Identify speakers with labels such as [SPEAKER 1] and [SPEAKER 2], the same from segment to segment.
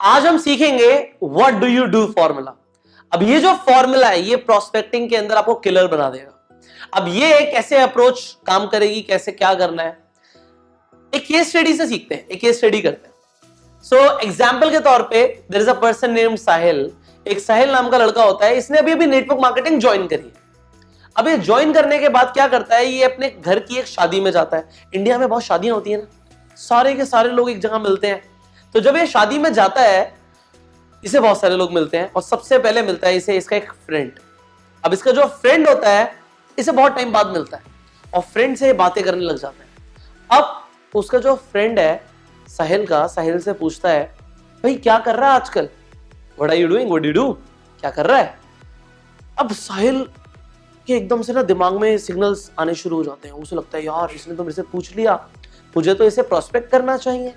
[SPEAKER 1] आज हम सीखेंगे what do you do formula. अब ये जो फॉर्मूला है ये प्रोस्पेक्टिंग के अंदर आपको किलर बना देगा। अब ये कैसे अप्रोच काम करेगी, कैसे क्या करना है, एक केस स्टडी से सीखते हैं, एक केस स्टडी करते हैं। सो एग्जाम्पल के तौर पे there is a person named Sahil. एक साहिल नाम का लड़का होता है, इसने अभी अभी नेटवर्क मार्केटिंग ज्वाइन करी है। अब ये ज्वाइन करने के बाद क्या करता है, ये अपने घर की एक शादी में जाता है। इंडिया में बहुत शादियां होती है ना, सारे के सारे लोग एक जगह मिलते हैं। तो जब ये शादी में जाता है, इसे बहुत सारे लोग मिलते हैं और सबसे पहले मिलता है इसे इसका एक फ्रेंड। अब इसका जो फ्रेंड होता है इसे बहुत टाइम बाद मिलता है और फ्रेंड से बातें करने लग जाता है। अब उसका जो फ्रेंड है साहिल का, साहिल से पूछता है, भाई क्या कर रहा है आजकल, what are you doing, what do you do, क्या कर रहा है। अब साहिल के एकदम से ना दिमाग में सिग्नल्स आने शुरू हो जाते हैं। उसे लगता है यार इसने तो मेरे से पूछ लिया, मुझे तो इसे प्रोस्पेक्ट करना चाहिए।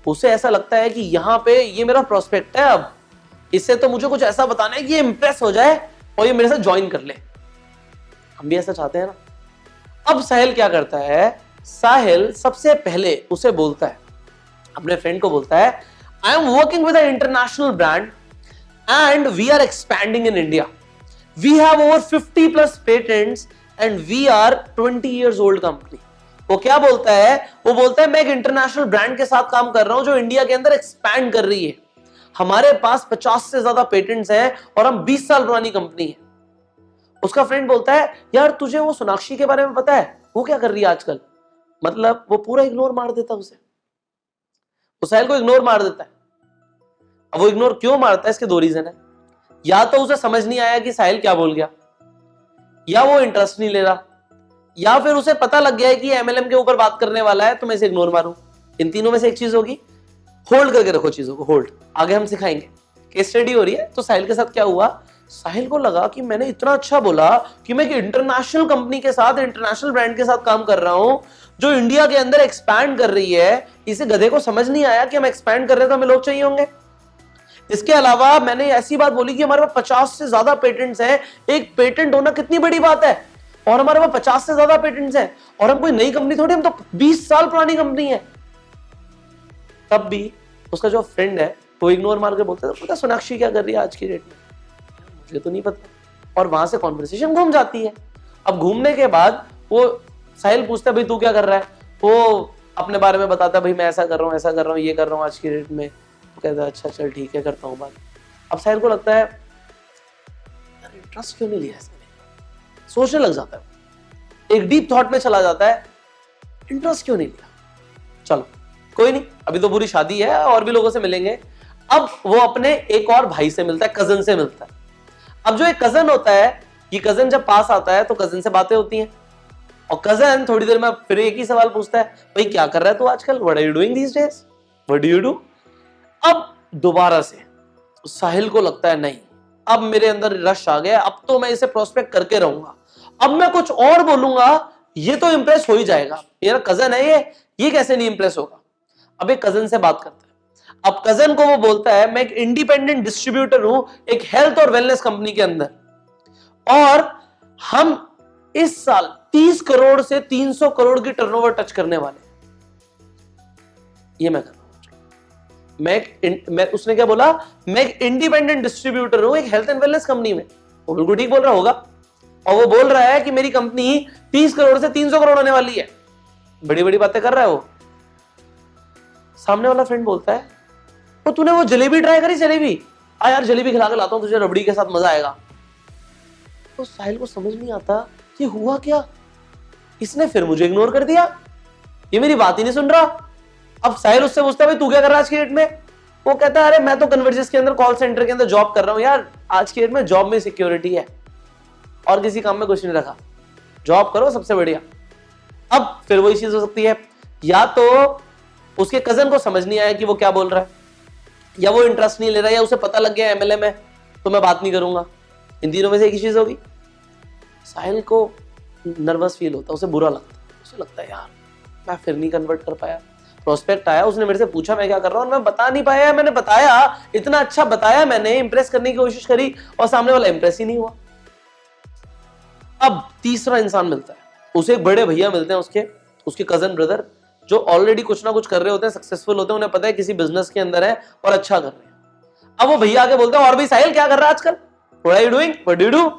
[SPEAKER 1] उसे ऐसा लगता है कि यहाँ पे ये मेरा प्रोस्पेक्ट है, अब इससे तो मुझे कुछ ऐसा बताना है कि ये इंप्रेस हो जाए और ये मेरे साथ ज्वाइन कर ले। हम भी ऐसा चाहते हैं ना। अब साहिल क्या करता है, साहिल सबसे पहले उसे बोलता है, अपने फ्रेंड को बोलता है, I am working with an international brand and we are expanding in India. We have over 50 plus patents and we are 20 years old company. वो क्या बोलता है, वो बोलता है मैं एक इंटरनेशनल ब्रांड के साथ काम कर रहा हूं जो इंडिया के अंदर एक्सपैंड कर रही है। हमारे पास 50 से ज्यादा पेटेंट्स हैं और हम 20 साल पुरानी कंपनी है। उसका फ्रेंड बोलता है, यार तुझे वो सोनाक्षी के बारे में पता है, वो क्या कर रही है आजकल। मतलब वो पूरा इग्नोर मार देता उसे, वो साहिल को इग्नोर मार देता है। अब वो इग्नोर क्यों मारता है, इसके दो रीजन है। या तो उसे समझ नहीं आया कि साहिल क्या बोल गया, या वो इंटरेस्ट नहीं ले रहा, या फिर उसे पता लग गया है कि एमएलएम के ऊपर बात करने वाला है तो मैं इसे इग्नोर मारूं। इन तीनों में से एक चीज होगी। होल्ड करके रखो चीजों को, होल्ड, आगे हम सिखाएंगे। केस स्टडी हो रही है। तो साहिल के साथ क्या हुआ, साहिल को लगा कि मैंने इतना अच्छा बोला कि मैं एक इंटरनेशनल कंपनी के साथ, इंटरनेशनल ब्रांड के साथ काम कर रहा हूं जो इंडिया के अंदर एक्सपैंड कर रही है। इसे गधे को समझ नहीं आया कि हम एक्सपैंड कर रहे हैं तो हमें लोग चाहिए होंगे। इसके अलावा मैंने ऐसी बात बोली कि हमारे पास 50 से ज्यादा पेटेंट्स हैं। एक पेटेंट होना कितनी बड़ी बात है, और हमारे पास 50 से ज्यादा पेटेंट्स हैं और हम कोई नई कंपनी थोड़ी, हम तो 20 साल पुरानी कंपनी है। तब भी उसका जो फ्रेंड है वो इग्नोर मार के बोलता है, पता सोनाक्षी क्या कर रही है आज की डेट में, मुझे तो नहीं पता। और वहां से कॉन्वर्सेशन घूम जाती है। अब घूमने के बाद वो साहिल पूछता है, भाई तू क्या कर रहा है। वो अपने बारे में बताता है, भाई मैं ऐसा कर रहा हूँ, ऐसा कर रहा हूँ, ये कर रहा हूँ आज की डेट में। कहता है अच्छा चल ठीक है, करता हूँ बात। अब साहिल को लगता है यार इंटरेस्ट क्यों नहीं लिया इसने, सोचने लग जाता है, एक डीप थॉट में चला जाता है, इंटरेस्ट क्यों नहीं लिया। चलो कोई नहीं, अभी तो पूरी शादी है और भी लोगों से मिलेंगे। अब वो अपने एक और भाई से मिलता है, कजन से मिलता है। अब जो एक कजन होता है, ये कजन जब पास आता है तो कजन से बातें होती हैं और कजन थोड़ी देर में फिर एक ही सवाल पूछता है, भाई क्या कर रहा है तू आजकल, what are you doing these days, what do you do. अब दोबारा से साहिल को लगता है नहीं, अब मेरे अंदर रश आ गया, अब तो मैं इसे प्रोस्पेक्ट करके रहूंगा। अब मैं कुछ और बोलूंगा ये तो इंप्रेस हो ही जाएगा, मेरा कजन है ये कैसे नहीं इंप्रेस होगा। अब एक कजन से बात करता है। अब कजन को वो बोलता है, मैं एक इंडिपेंडेंट डिस्ट्रीब्यूटर हूं एक हेल्थ और वेलनेस कंपनी के अंदर, और हम इस साल 30 करोड़ से 300 करोड़ की टर्नओवर टच करने वाले। ये मैं कर रहा हूं। उसने क्या बोला, मैं एक इंडिपेंडेंट डिस्ट्रीब्यूटर हूं एक हेल्थ एंड वेलनेस कंपनी में। वो बिल्कुल ठीक बोल रहा होगा। और वो बोल रहा है कि मेरी कंपनी 30 करोड़ से 300 करोड़ होने वाली है। बड़ी बड़ी बातें कर रहा है वो। सामने वाला फ्रेंड बोलता है, तो तूने वो जलेबी ट्राई करी, जलेबी आ यार, जलेबी खिला के लाता हूं तुझे, रबड़ी के साथ मजा आएगा। तो साहिल को समझ नहीं आता कि हुआ क्या, इसने फिर मुझे इग्नोर कर दिया, ये मेरी बात ही नहीं सुन रहा। अब साहिल उससे पूछता है, भाई तू क्या कर रहा है आज की डेट में। वो कहता है, अरे मैं तो कन्वर्जेस के अंदर कॉल सेंटर के अंदर जॉब कर रहा हूं यार, आज की डेट में जॉब में सिक्योरिटी है और किसी काम में कुछ नहीं रखा, जॉब करो सबसे बढ़िया। अब फिर वही चीज हो सकती है, या तो उसके कजन को समझ नहीं आया कि वो क्या बोल रहा है, या वो इंटरेस्ट नहीं ले रहा, या उसे पता लग गया एमएलए में तो मैं बात नहीं करूंगा। इन तीनों में से एक ही चीज होगी। साहिल को नर्वस फील होता है, उसे बुरा लगता है, उसे लगता है यार मैं फिर नहीं कन्वर्ट कर पाया। प्रोस्पेक्ट आया, उसने मेरे से पूछा मैं क्या कर रहा हूं, मैं बता नहीं पाया। मैंने बताया, इतना अच्छा बताया, मैंने इंप्रेस करने की कोशिश करी और सामने वाला इंप्रेस ही नहीं हुआ। अब तीसरा इंसान मिलता है, उसे एक बड़े भैया मिलते हैं, उसके कजन ब्रदर, जो ऑलरेडी कुछ ना कुछ कर रहे होते हैं, सक्सेसफुल होते हैं, उन्हें पता है किसी बिजनेस के अंदर है और अच्छा कर रहे हैं। अब वो भैया आके बोलते हैं और भी साहिल क्या कर रहा है आजकल, what are you doing, what do you do.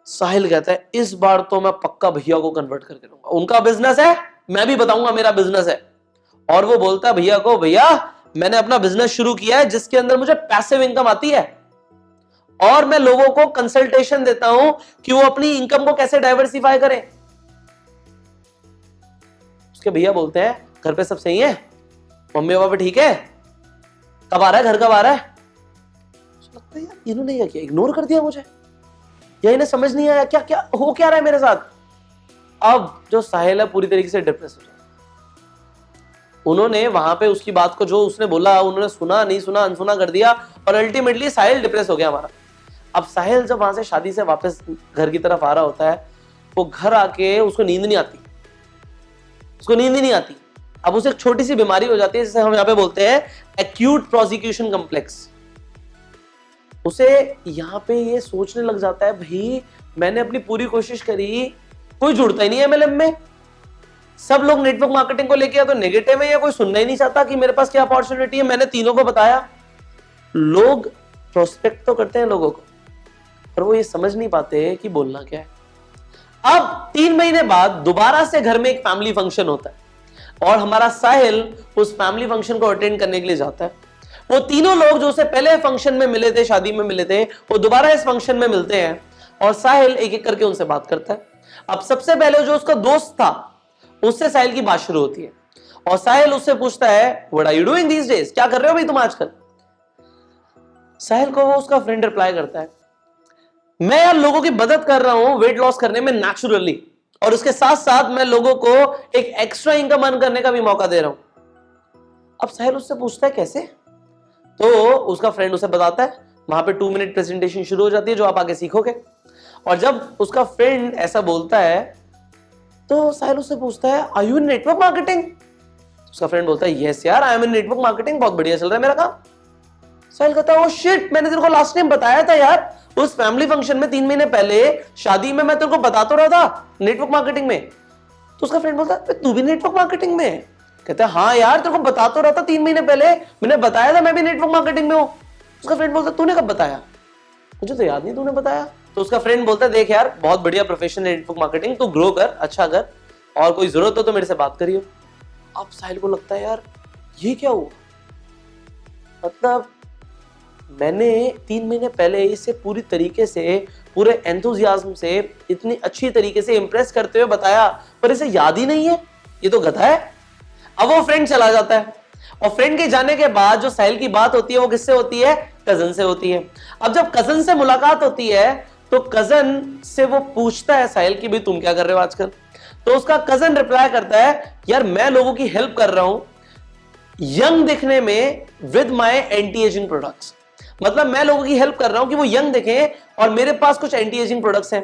[SPEAKER 1] Sahil कहता है इस बार तो मैं पक्का भैया को कन्वर्ट करके दूंगा, उनका बिजनेस है, मैं भी बताऊंगा मेरा बिजनेस है। और वो बोलता है भैया को, भैया मैंने अपना बिजनेस शुरू किया है जिसके अंदर मुझे पैसिव इनकम आती है और मैं लोगों को कंसल्टेशन देता हूं कि वो अपनी इनकम को कैसे डाइवर्सिफाई करें। उसके भैया बोलते हैं घर पे सब सही है, मम्मी पापा ठीक है, कब आ रहा है घर, कब आ रहा है। लगता है यार इन्होंने क्या किया, इग्नोर कर दिया मुझे, या इन्हें समझ नहीं आया क्या क्या हो क्या रहा है मेरे साथ। अब जो साहिल है पूरी तरीके से डिप्रेस हो जाता है। उन्होंने वहां पे उसकी बात को, जो उसने बोला उन्होंने सुना नहीं सुना, अनसुना कर दिया और अल्टीमेटली साहिल डिप्रेस हो गया हमारा। अब साहिल जब वहां से शादी से वापस घर की तरफ आ रहा होता है, वो घर आके उसको नींद नहीं आती, उसको नींद ही नहीं आती। अब उसे एक छोटी सी बीमारी हो जाती है जिसे हम यहाँ पे बोलते हैं एक्यूट प्रोसिक्यूशन कॉम्प्लेक्स। उसे यहाँ पे ये सोचने लग जाता है भाई मैंने अपनी पूरी कोशिश करी, कोई जुड़ता ही नहीं है एमएलएम में, सब लोग नेटवर्क मार्केटिंग को लेके या तो नेगेटिव है या कोई सुनना ही नहीं चाहता कि मेरे पास क्या अपॉर्चुनिटी है। मैंने तीनों को बताया, लोग प्रोस्पेक्ट तो करते हैं लोगों को, पर वो ये समझ नहीं पाते कि बोलना क्या है। अब 3 महीने बाद दोबारा से घर में एक फैमिली फंक्शन होता है और हमारा साहिल उस फैमिली फंक्शन को अटेंड करने के लिए जाता है। वो तीनों लोग जो उसे पहले फंक्शन में मिले थे, शादी में मिले थे, वो दोबारा इस फंक्शन में मिलते हैं और साहिल एक एक करके उनसे बात करता है। अब सबसे पहले जो उसका दोस्त था उससे साहिल की बात शुरू होती है और साहिल उससे पूछता है what are you doing these days, क्या कर रहे हो भाई तुम आजकल। साहिल को वो उसका फ्रेंड रिप्लाई करता है मैं यार लोगों की मदद कर रहा हूं वेट लॉस करने में नेचुरली, और उसके साथ साथ मैं लोगों को एक एक्स्ट्रा इनकम अर्न करने का भी मौका दे रहा हूं। अब साहिल उससे पूछता है कैसे, तो उसका फ्रेंड उसे बताता है। वहां पे 2 मिनट प्रेजेंटेशन शुरू हो जाती है जो आप आगे सीखोगे। और जब उसका फ्रेंड ऐसा बोलता है तो साहिल उससे पूछता है are you in network marketing. उसका फ्रेंड बोलता है यस यार I am in network marketing, बहुत बढ़िया चल रहा है मेरा काम। साहिल कहता है ओ शिट, मैंने तेरे को लास्ट टाइम बताया था यार उस फैमिली फंक्शन में 3 महीने पहले, शादी में मैं तेरे को बता तो रहा था नेटवर्क मार्केटिंग में। तो उसका फ्रेंड बोलता है तू भी नेटवर्क मार्केटिंग में है। कहता है हाँ यार तेरे को बता तो रहा था 3 महीने पहले, मैंने बताया था मैं भी नेटवर्क मार्केटिंग में हूं। उसका फ्रेंड बोलता है तूने कब बताया, मुझे तो याद नहीं तूने बताया। तो उसका फ्रेंड बोलता है देख यार बहुत बढ़िया प्रोफेशन है नेटवर्क मार्केटिंग, तू ग्रो कर, अच्छा कर, और कोई जरूरत हो तो मेरे से बात करियो। अब साहिल को लगता है यार ये क्या हुआ, मतलब मैंने 3 महीने पहले इसे पूरी तरीके से, पूरे एंथुजियाज्म से, इतनी अच्छी तरीके से इंप्रेस करते हुए बताया, पर इसे याद ही नहीं है, ये तो गधा है। अब वो फ्रेंड चला जाता है और फ्रेंड के जाने के बाद जो साहिल की बात होती है वो किससे होती है, कजन से होती है। अब जब कजन से मुलाकात होती है तो कजन से वो पूछता है साहिल कि भाई तुम क्या कर रहे हो आजकल। तो उसका कजन रिप्लाई करता है यार मैं लोगों की हेल्प कर रहा हूं यंग दिखने में with my anti ageing products, मतलब मैं लोगों की हेल्प कर रहा हूं कि वो यंग दिखें और मेरे पास कुछ एंटी एजिंग प्रोडक्ट्स हैं।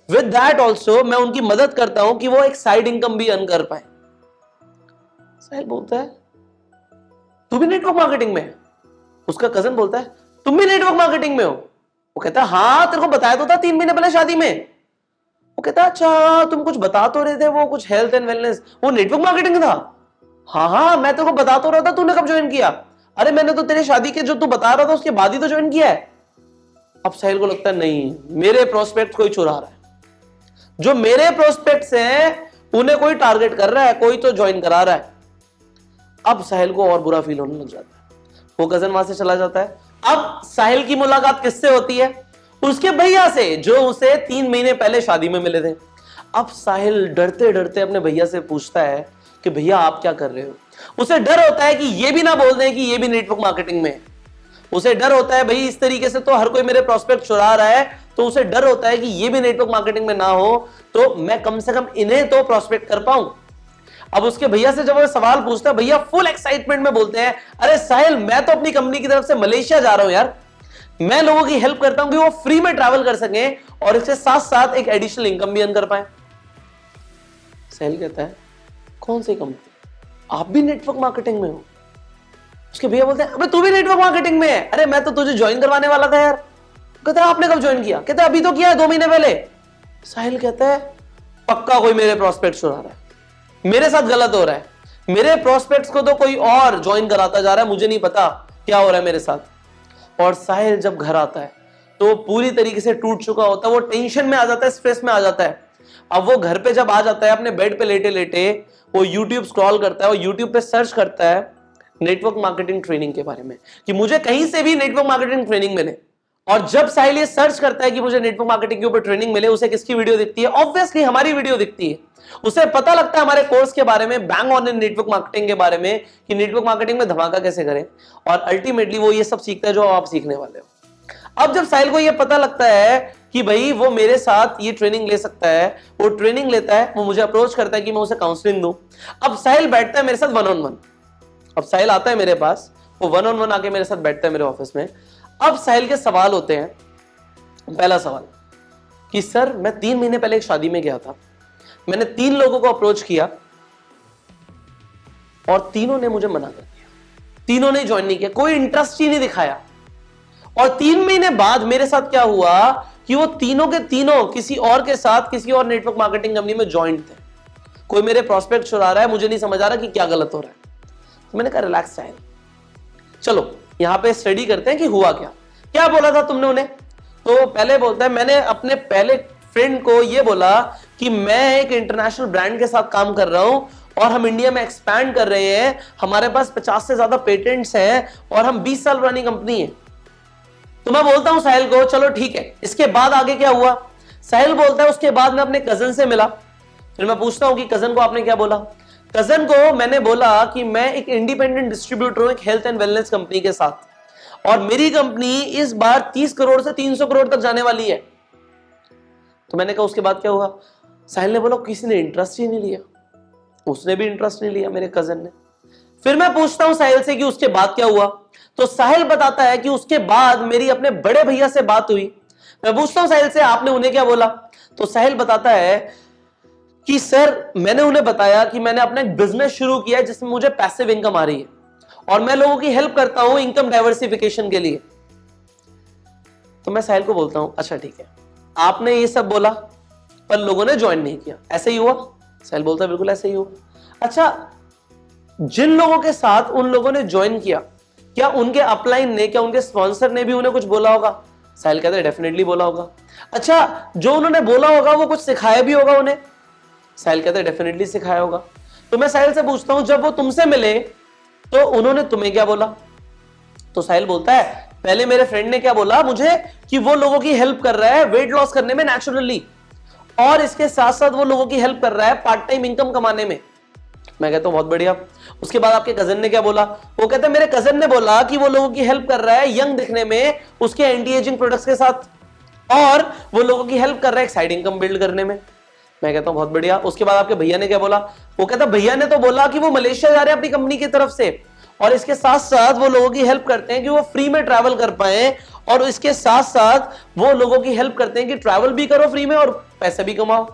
[SPEAKER 1] विद दैट ऑल्सो मैं उनकी मदद करता हूं कि वो एक साइड इनकम भी अर्न कर पाए। साहिल बोलता है तू भी नेटवर्क मार्केटिंग में है। उसका कजन बोलता है तुम भी नेटवर्क मार्केटिंग में हो। वो कहता है हाँ तेरे को बताया तो था 3 महीने पहले शादी में। वो कहता है अच्छा तुम कुछ बता तो रहे थे, वो कुछ हेल्थ एंड वेलनेस, वो नेटवर्क मार्केटिंग था। हाँ हाँ मैं तेरे को बता तो रहा था, तूने कब ज्वाइन किया। अरे मैंने तो तेरी शादी के जो तू बता रहा था उसके बाद ही तो ज्वाइन किया है। अब साहिल को लगता है नहीं मेरे प्रोस्पेक्ट कोई चुरा रहा है, जो मेरे प्रोस्पेक्ट्स हैं उन्हें कोई टारगेट कर रहा है, कोई तो ज्वाइन करा रहा है। अब साहिल को और बुरा फील होने लग जाता है, वो कजन वहां से चला जाता है। अब साहिल की मुलाकात किससे होती है, उसके भैया से जो उसे 3 महीने पहले शादी में मिले थे। अब साहिल डरते डरते अपने भैया से पूछता है कि भैया आप क्या कर रहे हो। उसे डर होता है कि ये भी ना बोल दें कि ये भी नेटवर्क मार्केटिंग में है। उसे डर होता है भाई इस तरीके से तो हर कोई मेरे प्रोस्पेक्ट चुरा रहा है, तो उसे डर होता है कि ये भी नेटवर्क मार्केटिंग में ना हो तो मैं कम से कम इन्हें तो प्रोस्पेक्ट कर पाऊं। अब उसके भैया से जब वो सवाल पूछता है भैया फुल एक्साइटमेंट में बोलते हैं अरे साहिल मैं तो अपनी कंपनी की तरफ से मलेशिया जा रहा हूं यार, मैं लोगों की हेल्प करता हूं कि वो फ्री में ट्रैवल कर सकें और इसके साथ साथ एक एडिशनल इनकम भी अर्न कर पाए। साहिल कहता है कौन सी कंपनी, आप भी नेटवर्क मार्केटिंग में हो। उसके भैया बोलते हैं अबे तू भी नेटवर्क मार्केटिंग में है, अरे मैं तो तुझे ज्वाइन करवाने वाला था यार। कहता है आपने कब ज्वाइन किया। कहता है अभी तो किया है 2 महीने पहले। साहिल कहता है पक्का कोई मेरे प्रोस्पेक्ट चुरा रहा है। मेरे साथ गलत हो रहा है, मेरे प्रोस्पेक्ट्स को तो कोई और ज्वाइन कराता जा रहा है, मुझे नहीं पता क्या हो रहा है मेरे साथ। और साहिल जब घर आता है तो पूरी तरीके से टूट चुका होता है, वो टेंशन में आ जाता है, स्ट्रेस में आ जाता है। अब वो घर पे जब आ जाता है अपने बेड पे लेटे लेटे वो यूट्यूब स्क्रॉल करता है, वो यूट्यूब पे सर्च करता है नेटवर्क मार्केटिंग ट्रेनिंग के बारे में कि मुझे कहीं से भी नेटवर्क मार्केटिंग ट्रेनिंग मिले। और जब साहिल ये सर्च करता है कि मुझे नेटवर्क मार्केटिंग के ऊपर ट्रेनिंग मिले, उसे किसकी वीडियो दिखती है? ऑब्वियसली हमारी वीडियो दिखती है। उसे पता लगता है हमारे कोर्स के बारे में, bang on in network marketing के बारे में, कि नेटवर्क मार्केटिंग में धमाका कैसे करें। और अल्टीमेटली वो ये सब सीखता है जो आप सीखने वाले हो। अब जब साहिल को ये पता लगता है कि भाई वो मेरे साथ ये ट्रेनिंग ले सकता है, वो ट्रेनिंग लेता है, वो मुझे अप्रोच करता है कि मैं उसे काउंसलिंग दूं। अब साहिल बैठता है मेरे साथ वन ऑन वन। अब साहिल आता है मेरे पास, वो वन ऑन वन आके मेरे साथ बैठता है मेरे ऑफिस में। अब साहिल के सवाल होते हैं। पहला सवाल कि सर मैं 3 महीने पहले एक शादी में गया था, मैंने 3 लोगों को अप्रोच किया और तीनों ने मुझे मना कर दिया, तीनों ने ज्वाइन नहीं किया, कोई इंटरेस्ट ही नहीं दिखाया। और 3 महीने बाद मेरे साथ क्या हुआ कि वो तीनों के तीनों किसी और के साथ किसी और नेटवर्क मार्केटिंग कंपनी में ज्वाइन थे। कोई मेरे प्रोस्पेक्ट चुरा रहा है, मुझे नहीं समझ आ रहा कि क्या गलत हो रहा है। तो मैंने कहा रिलैक्स साहिल, चलो यहां पे स्टडी करते हैं कि हुआ क्या। क्या बोला था तुमने उन्हें? तो पहले बोलता है मैंने अपने पहले फ्रेंड को ये बोला कि मैं एक इंटरनेशनल ब्रांड के साथ काम कर रहा हूं और हम इंडिया में एक्सपैंड कर रहे हैं, हमारे पास 50 से ज्यादा पेटेंट्स हैं और हम 20 साल पुरानी कंपनी है। तो मैं बोलता हूं साहिल को चलो ठीक है, इसके बाद आगे क्या हुआ? साहिल बोलता है उसके बाद मैं अपने कजन से मिला। फिर मैं पूछता हूं कि कजन को आपने क्या बोला? कजन को मैंने बोला कि मैं एक इंडिपेंडेंट डिस्ट्रीब्यूटर हूं एक हेल्थ एंड वेलनेस कंपनी के साथ, और मेरी कंपनी इस बार 30 करोड़ से 300 करोड़ तक जाने वाली है। तो मैंने कहा उसके बाद क्या हुआ? साहिल ने बोला किसी ने इंटरेस्ट ही नहीं लिया, उसने भी इंटरेस्ट नहीं लिया मेरे कजन ने। फिर मैं पूछता हूं साहिल से कि उसके बाद क्या हुआ? तो साहिल बताता है कि उसके बाद मेरी अपने बड़े भैया से बात हुई। मैं पूछता हूं साहिल से आपने उन्हें क्या बोला? तो साहिल बताता है कि सर मैंने उन्हें बताया कि मैंने अपना एक बिजनेस शुरू किया है जिसमें मुझे पैसिव इनकम आ रही है और मैं लोगों की हेल्प करता हूं इनकम डाइवर्सिफिकेशन के लिए। तो मैं साहिल को बोलता हूं अच्छा ठीक है, आपने ये सब बोला पर लोगों ने ज्वाइन नहीं किया, ऐसे ही हुआ? साहिल बोलता है बिल्कुल ऐसे ही हुआ। अच्छा, जिन लोगों के साथ उन लोगों ने ज्वाइन किया, क्या उनके अपलाइन ने, क्या उनके स्पॉन्सर ने भी उन्हें कुछ बोला होगा? साहिल कहता है डेफिनेटली बोला होगा। अच्छा, जो उन्होंने बोला होगा वो कुछ सिखाया भी होगा उन्हें? साहिल कहता है डेफिनेटली सिखाया होगा। तो मैं साहिल से पूछता हूं जब वो तुमसे मिले तो उन्होंने तुम्हें क्या बोला? तो साहिल बोलता है पहले मेरे फ्रेंड ने क्या बोला मुझे कि वो लोगों की हेल्प कर रहा है वेट लॉस करने में नेचुरली, और इसके साथ साथ वो लोगों की हेल्प कर रहा है पार्ट टाइम इनकम कमाने में। मैं कहता हूं बहुत बढ़िया। उसके बाद आपके कजन ने क्या बोला? वो कहते हैं मेरे कजन ने बोला कि वो लोगों की हेल्प कर रहा है यंग दिखने में उसके एंटी एजिंग प्रोडक्ट्स के साथ, और वो लोगों की हेल्प कर रहा है एक साइड इनकम बिल्ड करने में। मैं कहता हूं बहुत बढ़िया। उसके बाद आपके भैया ने क्या बोला? वो कहता भैया ने तो बोला कि वो मलेशिया जा रहे हैं अपनी कंपनी की तरफ से, और इसके साथ साथ वो लोगों की हेल्प करते हैं कि वो फ्री में ट्रैवल कर पाए, और इसके साथ साथ वो लोगों की हेल्प करते हैं कि ट्रैवल भी करो फ्री में और पैसे भी कमाओ।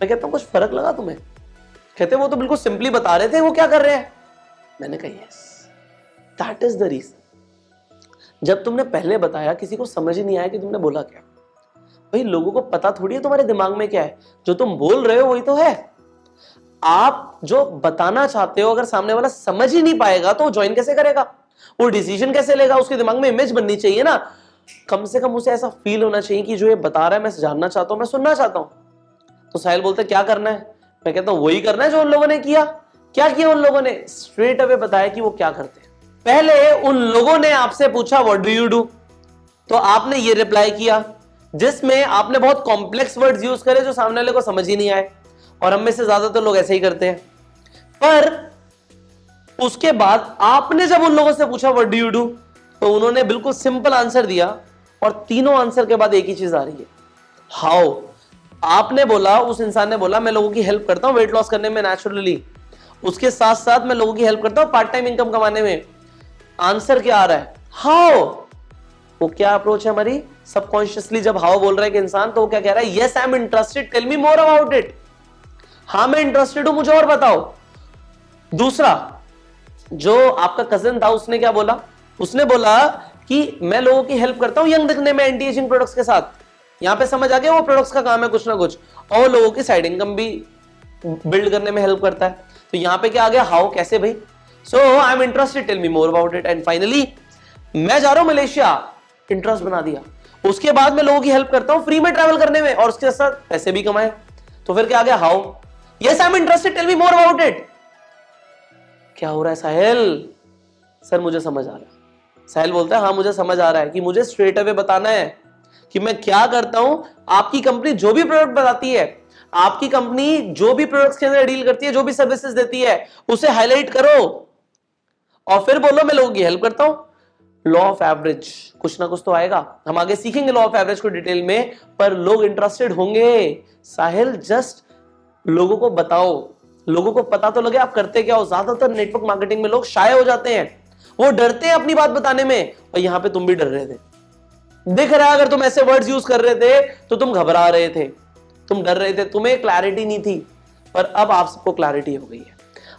[SPEAKER 1] मैं कहता हूं कुछ फर्क लगा तुम्हें? कहते वो तो बिल्कुल सिंपली बता रहे थे वो क्या कर रहे हैं। मैंने कहा yes, that is the reason. जब तुमने पहले बताया किसी को समझ ही नहीं आया कि तुमने बोला क्या। भाई लोगों को पता थोड़ी है तुम्हारे दिमाग में क्या है, जो तुम बोल रहे हो वही तो है। आप जो बताना चाहते हो अगर सामने वाला समझ ही नहीं पाएगा तो ज्वाइन कैसे करेगा, वो डिसीजन कैसे लेगा? उसके दिमाग में इमेज बननी चाहिए ना, कम से कम उसे ऐसा फील होना चाहिए कि जो ये बता रहा है मैं जानना चाहता हूं, मैं सुनना चाहता हूं। तो साहिल बोलते क्या करना है? मैं कहता हूं वही करना है जो उन लोगों ने किया। क्या किया उन लोगों ने? स्ट्रेट अवे बताया कि वो क्या करते हैं। पहले उन लोगों ने आपसे पूछा व्हाट डू यू डू, तो आपने ये रिप्लाई किया जिसमें आपने बहुत कॉम्प्लेक्स वर्ड्स यूज करे जो सामने वाले को समझ ही नहीं आए, और हम में से ज्यादातर लोग ऐसे ही करते हैं। पर उसके बाद आपने जब उन लोगों से पूछा व्हाट डू यू डू, तो उन्होंने बिल्कुल सिंपल आंसर दिया, और तीनों आंसर के बाद एक ही चीज आ रही है, हाउ। आपने बोला, उस इंसान ने बोला मैं लोगों की हेल्प करता हूं वेट लॉस करने में नेचुरली, उसके साथ साथ मैं लोगों की हेल्प करता हूं पार्ट टाइम इनकम कमाने में। आंसर क्या आ रहा है? हाउ। वो क्या अप्रोच है हमारी? सबकॉन्शियसली जब हाउ बोल रहा है कि इंसान, तो वो क्या कह रहा है? Yes I am interested, tell me more about it. हाँ मैं इंटरेस्टेड हूं, मुझे और बताओ। दूसरा, जो आपका कजन था उसने क्या बोला? उसने बोला कि मैं लोगों की हेल्प करता हूं यंग दिखने में एंटी एजिंग प्रोडक्ट्स के साथ। यहां पे समझ आ गया वो प्रोडक्ट्स का काम है कुछ ना कुछ, और लोगों की साइड इनकम भी बिल्ड करने में हेल्प करता है। तो यहां पे क्या आ गया, हाउ, कैसे भाई। So I am interested, tell me more about it. And finally मैं जा रहा हूं मलेशिया, इंटरेस्ट बना दिया। उसके बाद मैं लोगों की हेल्प करता हूं फ्री में ट्रैवल करने में और उसके साथ पैसे भी कमाए। तो फिर क्या आ गया, how, yes I am interested, tell me more about it. क्या हो रहा है साहिल? सर मुझे समझ आ रहा है। साहिल बोलता है हाँ मुझे समझ आ रहा है कि मुझे स्ट्रेट अवे बताना है कि मैं क्या करता हूं। आपकी कंपनी जो भी प्रोडक्ट बताती है, आपकी कंपनी जो भी प्रोडक्ट्स के अंदर डील करती है, जो भी सर्विसेज देती है, उसे हाईलाइट करो और फिर बोलो मैं लोगों की हेल्प करता हूं। लॉ ऑफ एवरेज, कुछ ना कुछ तो आएगा। हम आगे सीखेंगे लॉ ऑफ एवरेज को डिटेल में, पर लोग इंटरेस्टेड होंगे। साहिल जस्ट लोगों को बताओ, लोगों को पता तो लगे आप करते क्या हो। ज्यादातर नेटवर्क मार्केटिंग में लोग शाय हो जाते हैं, वो डरते हैं अपनी बात बताने में, और यहां पे तुम भी डर रहे थे। दिख रहा है अगर तुम ऐसे वर्ड्स यूज कर रहे थे तो तुम घबरा रहे थे, तुम डर रहे थे, तुम्हें क्लैरिटी नहीं थी। पर अब आप सबको क्लैरिटी हो गई है।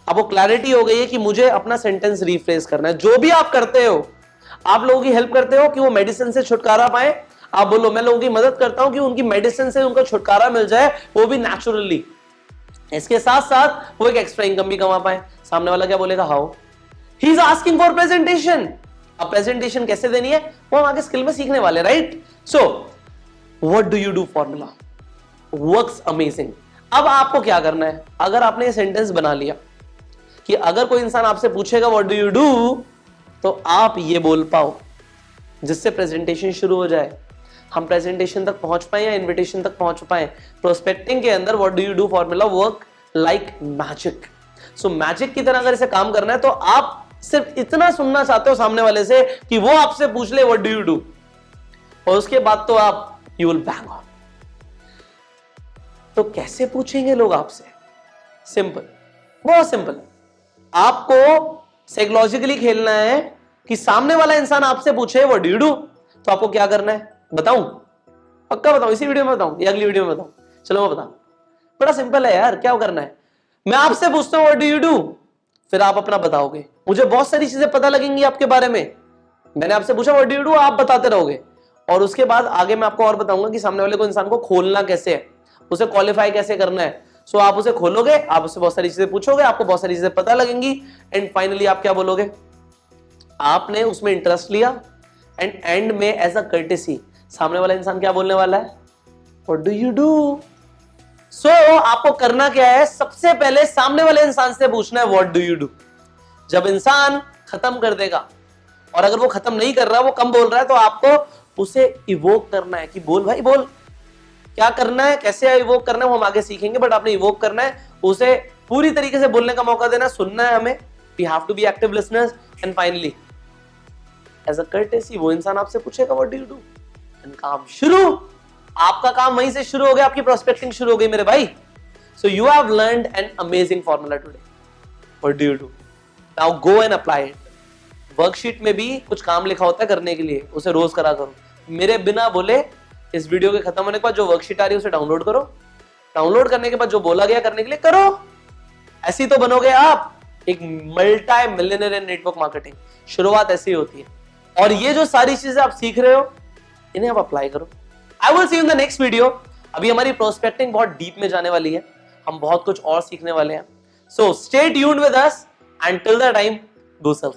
[SPEAKER 1] आपको क्लैरिटी हो गई है कि मुझे अपना सेंटेंस रिफ्रेज करना है। जो भी आप करते हो, आप लोगों की हेल्प करते हो कि वो मेडिसिन से छुटकारा पाए, आप बोलो मैं लोगों की मदद करता हूं कि उनकी मेडिसिन से उनको छुटकारा मिल जाए, वो भी नेचुरली। इसके साथ साथ वो एक एक्स्ट्रा इनकम भी कमा पाए। सामने वाला क्या बोलेगा, how, he is asking for presentation. अब प्रेजेंटेशन कैसे देनी है वो हम आगे स्किल में सीखने वाले, right. So what do you do formula works amazing. अब आपको क्या करना है, अगर आपने ये सेंटेंस बना लिया कि अगर कोई इंसान आपसे पूछेगा व्हाट डू यू डू, तो आप ये बोल पाओ जिससे प्रेजेंटेशन शुरू हो जाए, हम प्रेजेंटेशन तक पहुंच पाए या इनविटेशन तक पहुंच पाए। प्रोस्पेक्टिंग के अंदर what do you do formula work like magic. So magic की तरह अगर इसे काम करना है तो आप सिर्फ इतना सुनना चाहते हो सामने वाले से कि वो आपसे पूछ ले व्हाट डू यू डू, और उसके बाद तो आप यू विल बैंग ऑन। तो कैसे पूछेंगे लोग आपसे? सिंपल, बहुत सिंपल। आपको साइकोलॉजिकली खेलना है कि सामने वाला इंसान आपसे पूछे व्हाट डू यू डू, तो आपको क्या करना है बताऊं? पक्का बताऊं, इसी वीडियो में बताऊं या अगली वीडियो में बताऊं? चलो मैं बताऊं, बड़ा सिंपल है यार। क्या करना है, मैं आपसे पूछता हूं व्हाट डू यू डू, फिर आप अपना बताओगे। मुझे बहुत सारी चीजें पता लगेंगी आपके बारे में। मैंने आपसे पूछा व्हाट डू यू डू, आप बताते रहोगे, और उसके बाद आगे मैं आपको और बताऊंगा कि सामने वाले को इंसान को खोलना कैसे है, उसे क्वालिफाई कैसे करना है। सो आप उसे खोलोगे, आप उससे बहुत सारी चीजें पूछोगे, आपको बहुत सारी चीजें पता लगेंगी, एंड फाइनली आप क्या बोलोगे, आपने उसमें इंटरेस्ट लिया, एंड एंड में एज अ कर्टेसी सामने वाला इंसान क्या बोलने वाला है, व्हाट डू यू डू। सो आपको करना क्या है, सबसे पहले सामने वाले इंसान से पूछना है व्हाट डू यू डू। जब इंसान खत्म कर देगा, और अगर वो खत्म नहीं कर रहा, वो कम बोल रहा है, तो आपको उसे इवोक करना है कि बोल भाई बोल। क्या करना है, कैसे इवोक करना है वो हम आगे सीखेंगे, बट आपने इवोक करना है, उसे पूरी तरीके से बोलने का मौका देना, सुनना है हमें। We have to be active listeners, and finally as a courtesy वो इंसान आपसे पूछेगा what do you do, and काम शुरू। आपका काम वहीं से शुरू हो गया, आपकी प्रोस्पेक्टिंग शुरू हो गई मेरे भाई। So you have learned an amazing formula today, what do you do. Now go and apply it. Worksheet में भी कुछ काम लिखा होता है करने के लिए, उसे रोज करा करो। मेरे बिना बोले इस वीडियो के खत्म होने के बाद जो वर्कशीट आ रही है उसे डाउनलोड करो। डाउनलोड करने के बाद जो बोला गया करने के लिए करो। ऐसी तो बनोगे आप एक मल्टी मिलियनर इन नेटवर्क मार्केटिंग। शुरुआत ऐसी होती है, और ये जो सारी चीजें आप सीख रहे हो इन्हें आप अप्लाई करो। I will see you in the next video. अभी हमारी प्रोस्पेक्टिंग बहुत डीप में जाने वाली है, हम बहुत कुछ और सीखने वाले हैं। So stay tuned with us, and till the time, go self.